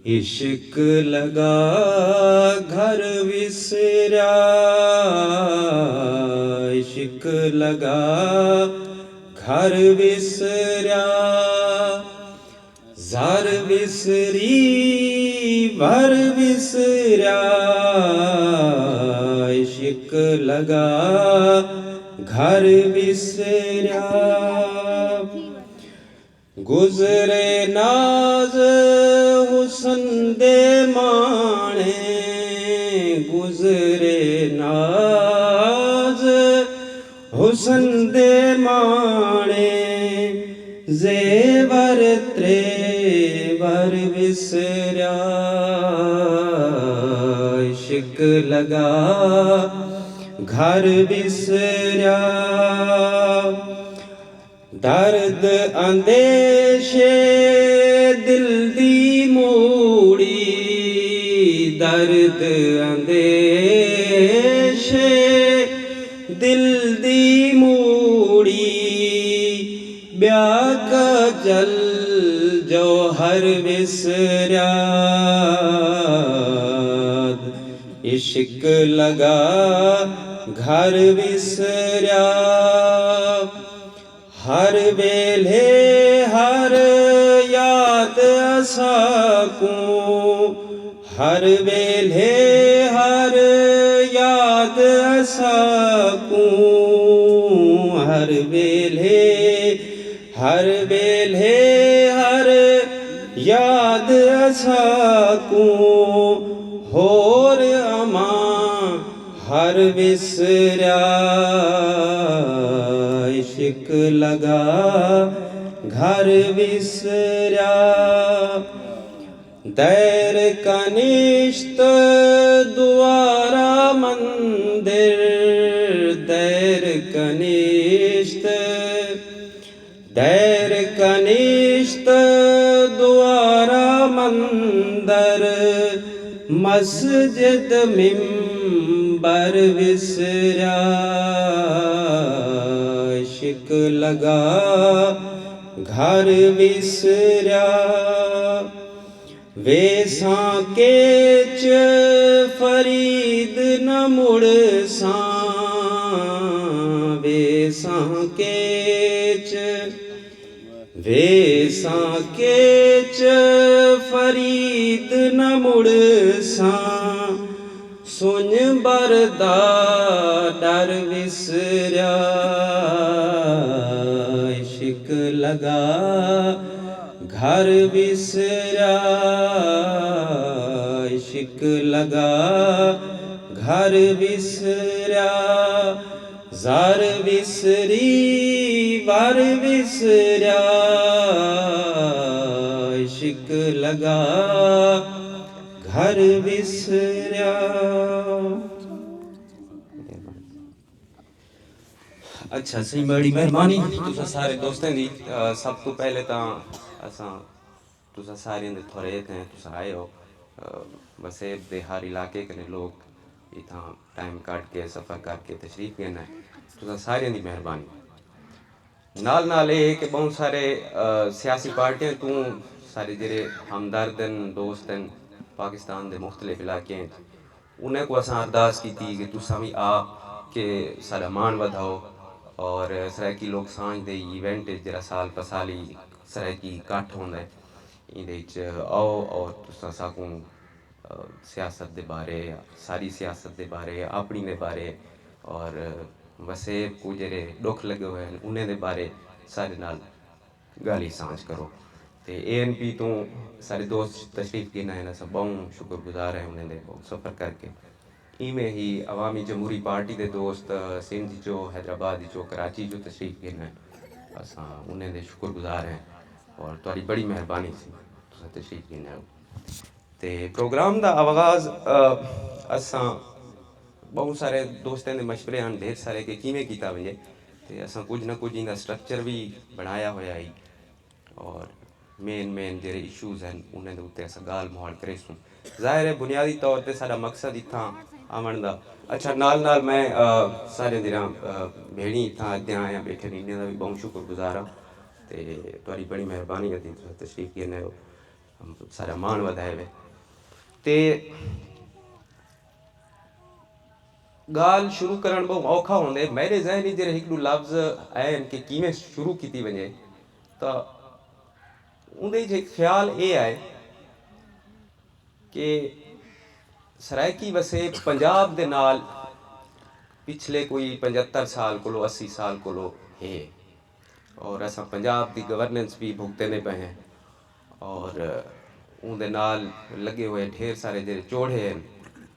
इश्क लगा घर विसरा, इश्क लगा घर विसरा, ज़र विसरी भर विसरा, इश्क लगा घर विसरा। गुज़रे नाज़ हुसन दे माणे, गुज़रे नाज़ हुसन दे माणे, ज़ेवर त्रेवर विसरा, इश्क लगा घर विसरा। दर्द अंदेशे दिल दी मूड़ी, दर्द अंदेशे दिल दी मूड़ी, ब्याह का जल जो हर विसरा, इश्क लगा घर विसरा। हर वेले हर याद असाकू, हर वेले हर याद असाकू, हर वेले हर वेले हर याद असाकू, होर अमा हर विसरा, इश्क लगा घर विसरा। दैर कनिश्त द्वारा मंदिर, दैर कनिश्त, दैर कनिश्त द्वारा मंदर, मस्जिद मिंबर विसरा, इश्क लगा घर विसरा। वेसां केच फरीद न मुड़सां, वेसां केच, वेसां केच फरीद न मुड़सां, सुन बरदा डर विसरा, इश्क लगा घर विसरा, इश्क लगा घर विसरा। ज़र विसरी वर विसरा, इश्क लगा घर विसरा। अच्छा सही, बड़ी मेहरबानी तुसा सारे दोस्तें दी। सब तो पहले तो असां तुसा सारे दे थोड़े हैं, तुसा आए हो वसेब दे हर इलाके कने लोग इतना टाइम काट के सफ़र करके तशरीफ लेना है, तुसा सारे दी मेहरबानी। नाल नाल ये कि बहुत सारे सियासी पार्टियां तू सारे जेरे हमदर्द दोस्त हैं पाकिस्तान के मुख्तलिफ इलाके, उन्हें को असां अरदास की थी कि तुसा भी आ के सारा मान वधाओ, और सराकी लोग सांझ दे इवेंट जरा साल पर साली सराकी कट्ठ होंदा है, ये आओ और तुसा साकू सियासत के बारे, सारी सियासत के बारे, अपनी दे बारे, और वसेब को जेरे दुख लगे हुए हैं उन्हें दे बारे सारे नाल गाली सांझ करो। तो ANP तो सारे दोस्त तशरीफ़ गिना है ना, सब बहुत शुक्रगुजार है उन्हें दे सफ़र करके। इमें ही अवामी जमहूरी पार्टी के दोस्त सिंध जो, हैदराबाद जो, कराची जो तशरीफ़ गिना है, असा उन्हें दे शुक्रगुजार हैं और तुहारी बड़ी मेहरबानी सी तुसा तशरीफ़ गिना है। तो प्रोग्राम का आगाज़ असा बहुत सारे दोस्तों के मशवरे हैं ढेर सारे कि किमें किया वजे, तो असा कुछ ना कुछ इनका स्ट्रक्चर भी बनाया होया ही, और मेन मेन जेरे इशूज़ हैं उन्हें उत्ते असा गाल मुहाल करे सूँ। ज़ाहिर है बुनियादी तौर पर सारा मकसद इतना आवन का। अच्छा नाल नाल मैं सारे दिना भेड़ी इतना अद्या आया बैठे इन्हें का भी बहुत शुक्रगुजार हाँ, तो तुहारी बड़ी मेहरबानी है तुसीं तशरीफ़ गिने हो। सारा मान वधाए वे ते गाल शुरू करण बहुत औखा होंदे मेरे ज़हनी जरे एक दो लफ्ज़ आए कि किवें शुरू की वजे तो उनदे एक ख्याल ये आए कि सरायकी वसे पंजाब दे नाल पिछले कोई 75 साल को 80 साल को है और असा पंजाब की गवर्नेंस भी भुगतने पे हैं और उनके नाल लगे हुए ढेर सारे जो चोड़े हैं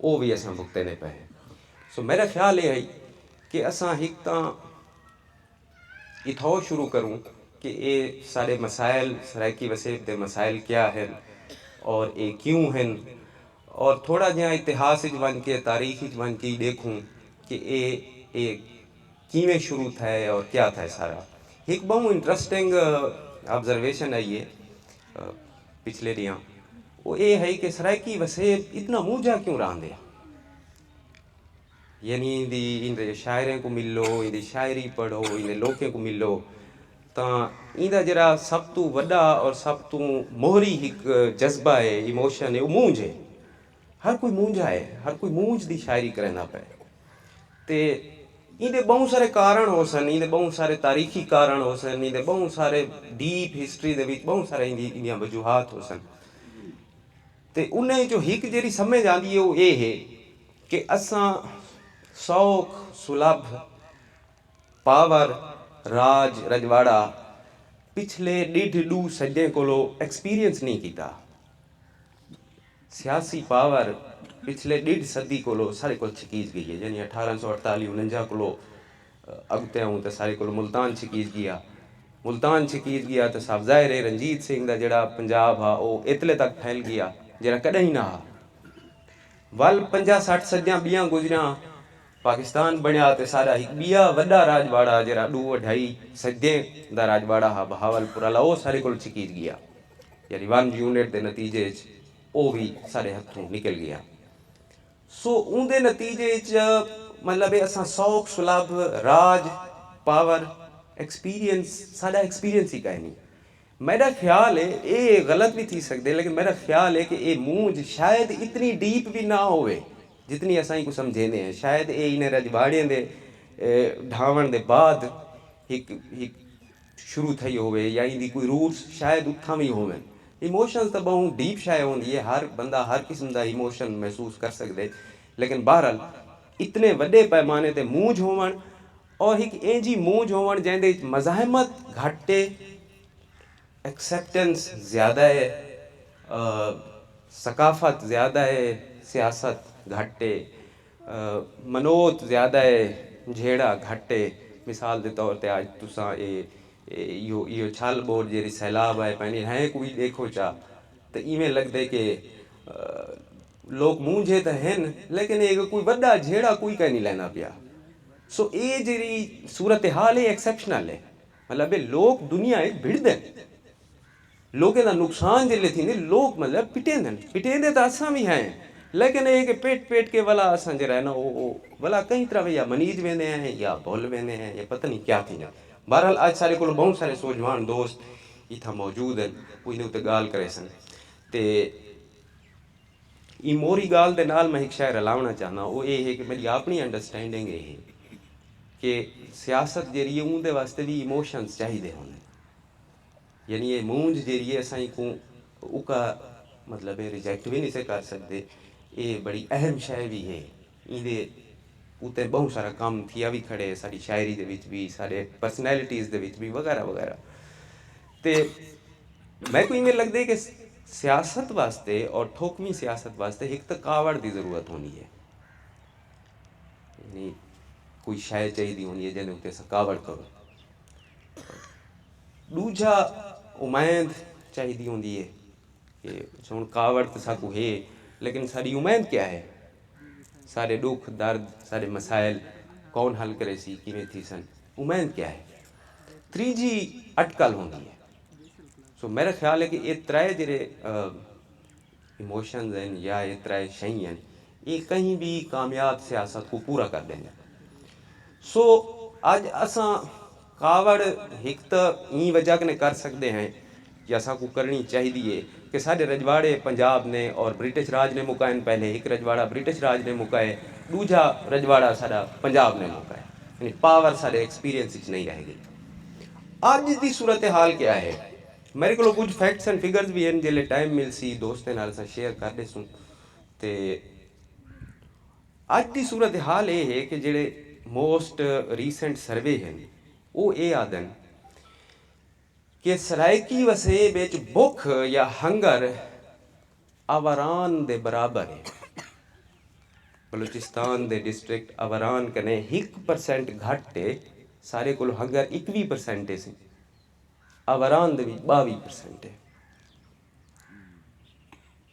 वो भी असा भुगतने पे हैं। सो मेरा ख्याल ये है कि असा एक तो इथो शुरू करूँ कि ये सारे मसाइल सरायकी वसेब के मसाइल क्या हैं और ये क्यों हैं और थोड़ा जहाँ इतिहास वन के तारीख वन के देखूँ कि ये किवें शुरू थे और क्या था सारा एक बहुत इंटरेस्टिंग ऑब्जर्वेशन है ये पिछले दियाँ वो ये है कि सरायकी वसेब इतना मूझा क्यों रहा यानी इन शायरें को मिलो इन शायरी पढ़ो इन लोकें को मिलो तो इंदा जरा सब तो वड्डा और सब तो मोहरी एक जज्बा है इमोशन है वो मूंझ है हर कोई मूंझा है हर कोई मूंझ दी शायरी करना पे ते इंदे बहुत सारे कारण हो सन इंदे बहुत सारे तारीखी कारण हो सन इंदे बहुत सारे डीप हिस्ट्री दे विच बहुत सारे इंदियां वजूहात हो सन ते उन्हें जो हिक जेरी समझ आंदी है वो ये है कि असां शौक सुलभ पावर राज रजवाड़ा पिछले 1.5-2 सदी को एक्सपीरियंस नहीं किया सियासी पावर पिछले 1.5 सदी को सारे को छिकीज गई है यानी 1848-49 को अगते आऊँ तो सारे को मुल्तान छिकीज गया मुल्तान छिकीज गया तो साहब ज़ाहिर है रंजीत सिंह का जड़ा पंजाब हा वो इतले तक फैल गया जरा कदे ही ना हा वल 50-60 सदियां बियां गुजरिया पाकिस्तान बनया तो सारा एक बिया वड्डा राजवाड़ा जरा 2-2.5 सदियों का राजवाड़ा हा बहावलपुर वाला वो सारे को छिकीज गया यानी 1 यूनिट के नतीजे वो भी सारे हथों निकल गया सो उनके नतीजे मतलब असा शौक सुलभ राज पावर एक्सपीरियंस साड़ा एक्सपीरियंस ही कहीं नहीं मेरा ख्याल है ये गलत भी थी सकते लेकिन मेरा ख्याल है कि ये मूंझ शायद इतनी डीप भी ना होवे जितनी असाई को समझेने हैं शायद ये इन्हें रजवाड़े दे ढावन दे बाद एक शुरू थी होवे या इनकी कोई रूट्स शायद उत्थां भी होवे इमोशंस तो बहुत डीप शायद होंगी है हर बंदा हर किस्म का इमोशन महसूस कर सकते लेकिन बहरहाल इतने वड्डे पैमाने ते मूंझ होवन और एक इंजी मूंझ होवन जैसे मज़ाहमत घटे एक्सेप्टेंस ज़्यादा है सकाफत ज़्यादा है सियासत घटे मनोत ज़्यादा है झेड़ा घटे मिसाल के तौर पर आज तुसा यो छल बोर जी सैलाब है पैनी है कोई देखो चा तो इवें लगते कि लोग मूंझे तो हैं लेकिन एक कोई वड्डा झेड़ा कोई कहीं नहीं लेना पिया सो ये जी सूरत हाल है एक्सेप्शनल है मतलब लोग दुनिया भिड़ते लोगों का नुकसान जिले थी लोग मतलब पिटेंदे तो असा भी हैं लेकिन ये पेट पेट के वाला असा जरा है ना वो वाला कई तरह या मनीज वेंदे हैं या भुल वेंदे हैं या पता नहीं क्या थी ना बहरहाल आज सारे को बहुत सारे सोजवान दोस्त इतना मौजूद हैं उन्हें उत्ते गाल करे सन ते ई मोरी गाल दे नाल मैं एक शायर लावना चाहना वो ये है कि मेरी अपनी अंडरस्टैंडिंग ये है कि सियासत जरिए उनके वास्ते भी इमोशंस चाहिए होने यानी ये मूंझ जरिए असाई को उका मतलब रिजेक्ट भी नहीं से कर सकते ये बड़ी अहम शय भी है इहदे उत्ते बहुत सारा काम थिया भी खड़े सारी शायरी दे विच भी सारे पर्सनैलिटीज़ दे विच भी वगैरह वगैरह ते मैं को इवें लगता है कि सियासत वास्ते और ठोकवी सियासत वास्ते एक तो कावड़ की ज़रूरत होनी है यानी कोई शाय चाहिए होनी है जिन्हें उत्ते कावड़ करो दूजा उम्मीद चाहिए होंगी है कि हुण कावड़ तो साकू है लेकिन सारी उम्मीद क्या है सारे दुख दर्द सारे मसाइल कौन हल करे सी किवें थी सन उम्मीद क्या है त्रीजी अटकल होंगी है सो मेरा ख्याल है कि ये त्रै जेरे इमोशंस हैं या ये त्रै शई हैं ये कहीं भी कामयाब सियासत को पूरा कर देंगे सो आज असा कावड़ एक तो ई वजह कने कर सकते हैं या साकू करनी चाहिए कि साढ़े रजवाड़े पंजाब ने और ब्रिटिश राज ने मुकाए पहले एक रजवाड़ा ब्रिटिश राज ने मुकाए दूजा रजवाड़ा साड़ा पंजाब ने मुकाए यानी पावर साढ़े एक्सपीरियंस नहीं रहेगी। अज की सूरत हाल क्या है मेरे को कुछ फैक्ट्स एंड फिगर्स भी हैं जिले टाइम मिल सी दोस्तों नाल शेयर कर दे सूँ तो अज की सूरत हाल ये है कि जेड़े मोस्ट रीसेंट सर्वे हैं वो ये आदन कि सराइकी वसेब विच भुख या हंगर अवारान दे बराबर है। बलूचिस्तान दे डिस्ट्रिक्ट अवारान कने 1% घट है सारे को हंगर 21% है सी अवारान दे 22% है।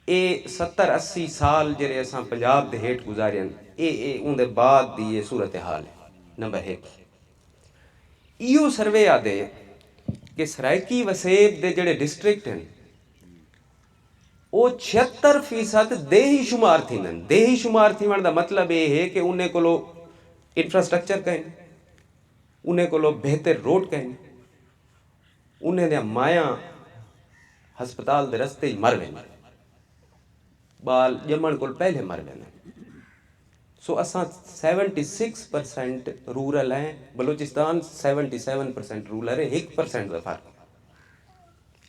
ये 70-80 साल जेरे असां पंजाब दे हेठ गुजारियन ये उनके बाद दी ये सूरत हाल है। नंबर 1 इो सर्वे आदे कि सराइकी वसेब दे जेड़े डिस्ट्रिक्ट हैं वो 76% देही शुमार थी। देही शुमार थी का मतलब ये है कि उन्हें को इंफ्रास्ट्रक्चर कहें उन्हें को बेहतर रोड कहें उन्हें माया हस्पताल दे रस्ते ही मर वेंदे बाल जमण को पहले मर वेंदे। सो असां 76% रूरल हैं बलूचिस्तान 77% रूरल है 1% का फर्क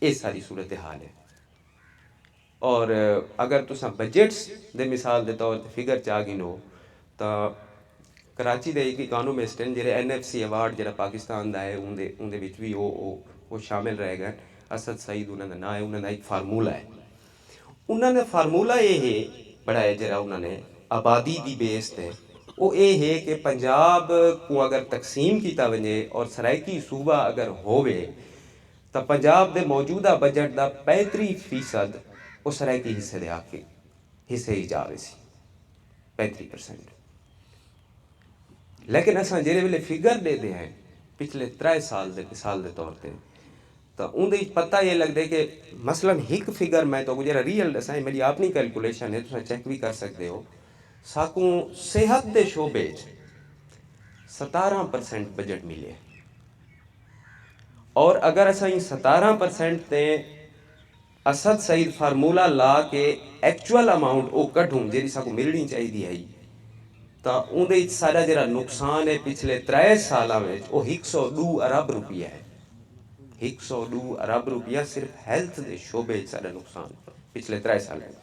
ये सारी सूरत हाल है। और अगर तुसा बजट्स दे मिसाल के तौर पर फिगर च आ गिनो तो कराची के एक इकानोमिस्ट हैं जेरे NFC अवार्ड जो पाकिस्तान का है उनके भी वो शामिल रह गए। असद सईद उन्होंने ना है उन्होंने एक फार्मूला है उन्होंने फार्मूला ये है बनाया जरा उन्होंने आबादी की बेस पे वो ये है कि पंजाब को अगर तकसीम किया वजे और सराइकी सूबा अगर होवे तो पंजाब के मौजूदा बजट का 35% वो सराइकी हिस्से दे आके हिस्से ही जावे सी 35%। लेकिन असां जेरे वेले फिगर देते हैं पिछले 3 साल के मिसाल के तौर पर तो उनके पता ये लगता है कि मसलन एक फिगर मैं तो जरा रियल दसा मेरी अपनी कैलकुलेशन है तुम चेक भी कर सकते हो साकू सेहत के शोबे 17% बजट मिले और अगर असा 17% ते असद सईद फार्मूला ला के एक्चुअल अमाउंट वो कढूँ जी साकू मिलनी चाहिए है तो उनके सारा जरा नुकसान है पिछले 3 साल में वो 102 अरब रुपया है 102 अरब रुपया सिर्फ हेल्थ के शोबे सारा नुकसान पिछले 3 साल में।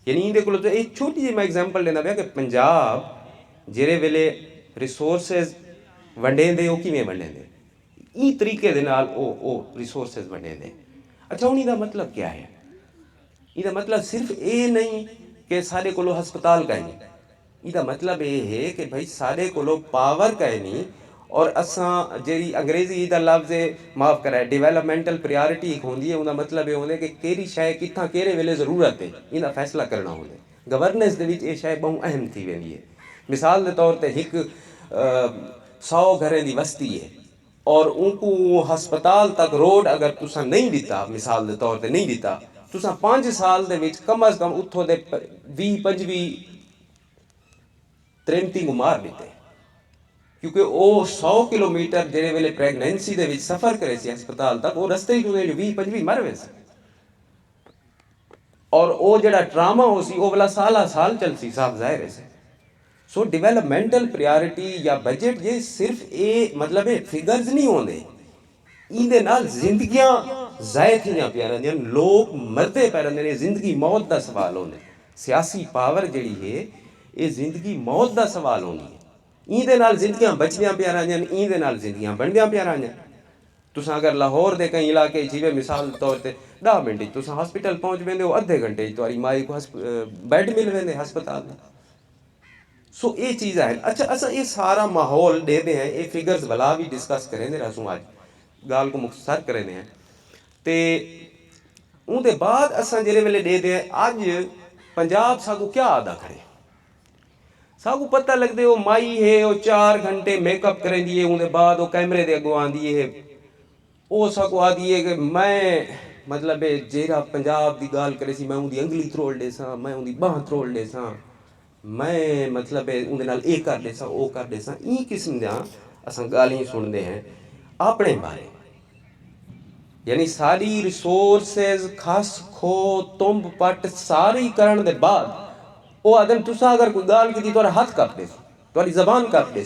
यानी इनके को एक छोटी जी मैं एग्जाम्पल देना पाया कि पंजाब जेरे वेले रिसोर्सिस वंडेंदे वो किवें वंडेंदे ई तरीके दे नाल ओ रिसोर्सिस वंडेंदे। अच्छा हूँ इसका मतलब क्या है इसका मतलब सिर्फ ये नहीं कि सारे को हस्पताल का नहीं इसका मतलब ये है कि भाई सारे को पावर का नहीं और असां जी अंग्रेजी का लफ्ज़ माफ़ कराए डिवेलपमेंटल प्रायोरिटी एक होंगी है उनका मतलब ये होंगे कि केड़ी शय कितना केड़े वेले ज़रूरत है इनका फैसला करना होंगे। गवर्नेंस के ये शय बहुत अहम थी वेंदी है। मिसाल के तौर पर एक 100 घरें की बस्ती है और उनको हस्पताल तक रोड अगर तुसा नहीं दिता मिसाल के तौर पर नहीं दिता तुसा 5 साल के कम अज़ कम उतों के 20-25 त्रेमती को मार देते क्योंकि वो 100 किलोमीटर जेरे वेले प्रेगनेंसी के सफ़र करे सी हस्पताल तक वो रस्ते ही 20-25 मर वे और वो जड़ा ट्रामा हो सी वो वाला साल चल सी साफ जाहिर है। सो डिवेलपमेंटल प्रायोरिटी या बजट ये सिर्फ ये मतलब ये फिगर्स नहीं होंगे इहदे नाल जिंदगियां ज़ाय थियां पिया रहिंदियां लोग मरते पै रहिंदे ने जिंदगी मौत का सवाल होंगे। सियासी पावर जिहड़ी है ये जिंदगी मौत का सवाल होंगी है इहदे नाल जिंदगियां बचदियां पिया रहिंदियां इहदे नाल जिंदगियां बनदियां पिया रहिंदियां। तुसां अगर लाहौर के कई इलाके जिवें मिसाल तौर पर 10 मिनट तुसां हॉस्पिटल पहुँच वेंदे हो अद्धे घंटे तुम्हारी माई को बैड मिल वेंदे हस्पताल में। सो ये चीज़ है। अच्छा असा ये सारा माहौल देते हैं ये फिगर्स भला भी डिस्कस करें रहसूँ आज गाल को मुख्तसर करें हैं तो उनके बाद असा जेरे वेले देते हैं अज पंजाब साकू क्या आदा खड़े साकू पता लगते वो माई है वो 4 घंटे मेकअप करेंदी है उनके बाद वो कैमरे के अगों आँदी है वो साकू आदि है कि मैं मतलब जेरा पंजाब की गाल करे सी मैं उनकी अंगली त्रोड़ देसा मैं उनकी बांह त्रोड़ देसा मैं मतलब उनके नाल ये कर देसा वो कर देसा ई किस्म दियां असां गालियां सुनते हैं अपने बारे यानी सारी रिसोर्सेज खस खो तुंब पट सारी करन दे बाद वो आदम तुसा अगर कोई गाल की थोड़ा हाथ काट दे थोड़ी जबान काट दे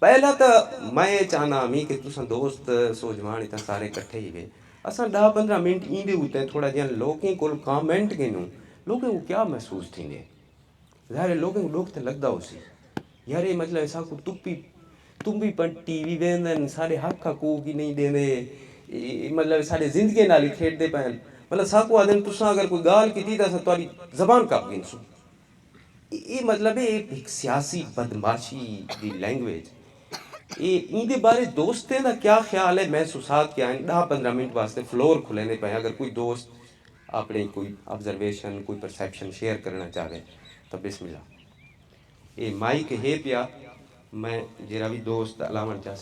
पहला तो मैं चाहना मी कि तुसा दोस्त सो जवान इतना सारे इकट्ठे ही वे असां 10-15 मिनट ईंदे उते थोड़ा जिहा लोकें को कमेंट कयूं लोकें को क्या महसूस थींदे ज़ाहिर लोकें को दुख तो लगदा उसी यार ये मतलब ऐसा को तुम भी पर टीवी वेंदन सारे हक हकूक ही नहीं देंदे मतलब सारे जिंदगी नाल ही खेडदे पैन मतलब साकू आदन तुसा अगर कोई गाल की तो तुम्हारी जबान काप गिनसू ये मतलब है एक सियासी बदमाशी की लैंग्वेज ये इनके बारे दोस्तें का क्या ख्याल है महसूसात क्या हैं 10-15 मिनट वास्ते फ्लोर खुलेने पे अगर कोई दोस्त अपनी कोई ऑब्जर्वेशन कोई परसेप्शन शेयर करना चाहे तो बिस्मिल्लाह ये माइक है पिया मैं जरा भी दोस्त अलामत जा